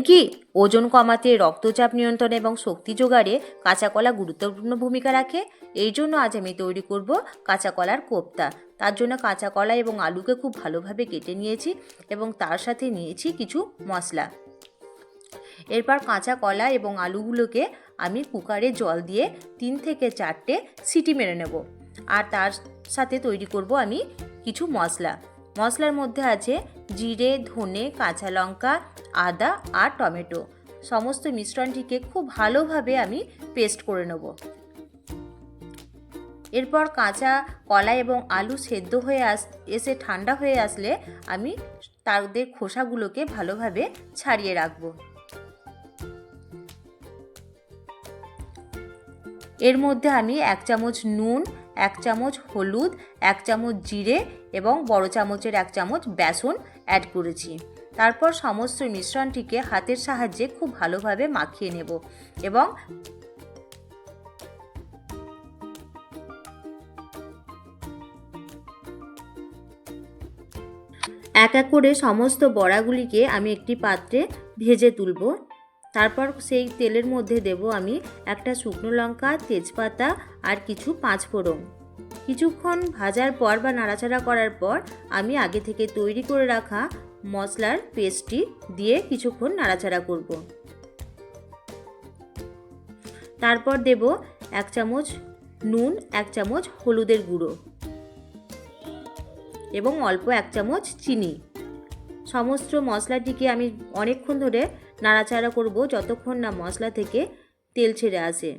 কি ওজন কমাতে, রক্তচাপ নিয়ন্ত্রণে এবং শক্তি জোগাড়ে কাঁচা কলা গুরুত্বপূর্ণ ভূমিকা রাখে। এই জন্য আজ আমি তৈরি করব কাঁচা কলার কোপ্তা। তার জন্য কাঁচা কলা এবং আলুকে খুব ভালোভাবে কেটে নিয়েছি এবং তার সাথে নিয়েছি কিছু মশলা। এরপর কাঁচা কলা এবং আলুগুলোকে আমি কুকারে জল দিয়ে 3 থেকে 4টে সিটি মেরে নেব। আর তার সাথে তৈরি করব আমি কিছু মশলা। মশলার মধ্যে আছে জিরে, ধনে, কাঁচা লঙ্কা, আদা আর টমেটো। সমস্ত মিশ্রণটিকে খুব ভালোভাবে আমি পেস্ট করে নেব। এরপর কাঁচা কলা এবং আলু সেদ্ধ হয়ে এসে ঠান্ডা হয়ে আসলে আমি তাদের খোসাগুলোকে ভালোভাবে ছাড়িয়ে রাখব। এর মধ্যে আমি 1 চামচ নুন, 1 চামচ হলুদ, 1 চামচ জিরে এবং বড় চামচের 1 চামচ বেসন অ্যাড করেছি। তারপর সমস্ত মিশ্রণটিকে হাতের সাহায্যে খুব ভালোভাবে মাখিয়ে নেব এবং এক এক করে সমস্ত বড়াগুলিকে আমি একটি পাত্রে ভেজে তুলব। তারপর সেই তেলের মধ্যে দেব আমি একটা শুকনো লঙ্কা, তেজপাতা আর কিছু 5 ফোড়ন। কিছুক্ষণ ভাজার পর বা নাড়াচাড়া করার পর আমি আগে থেকে তৈরি করে রাখা মশলার পেস্টটি দিয়ে কিছুক্ষণ নাড়াচাড়া করব। তারপর দেব 1 চামচ নুন, 1 চামচ হলুদের গুঁড়ো এবং অল্প 1 চামচ চিনি। সমস্ত মশলাটিকে আমি অনেকক্ষণ ধরে নাড়াচাড়া করব যতক্ষণ না মশলা থেকে তেল ছেড়ে আসে।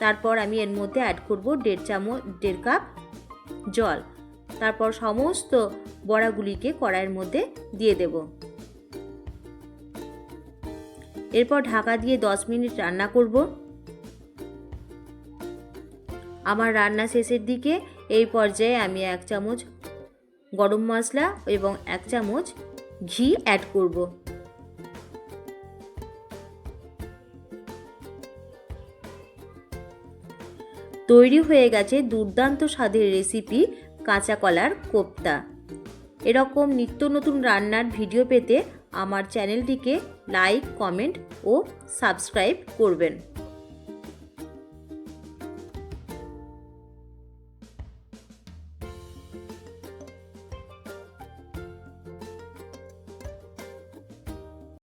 তারপর আমি এর মধ্যে অ্যাড করব 1.5 কাপ জল। তারপর সমস্ত বড়াগুলিকে কড়াইয়ের মধ্যে দিয়ে দেব। এরপর ঢাকা দিয়ে 10 মিনিট রান্না করব। আমার রান্না শেষের দিকে এই পর্যায়ে আমি 1 চামচ গরম মশলা এবং 1 চামচ ঘি অ্যাড করব। তৈরি হয়ে গেছে দুর্দান্ত স্বাদের রেসিপি কাঁচা কলার কোপ্তা। এরকম নিত্য নতুন রান্নার ভিডিও পেতে আমার চ্যানেলটিকে লাইক, কমেন্ট ও সাবস্ক্রাইব করবেন।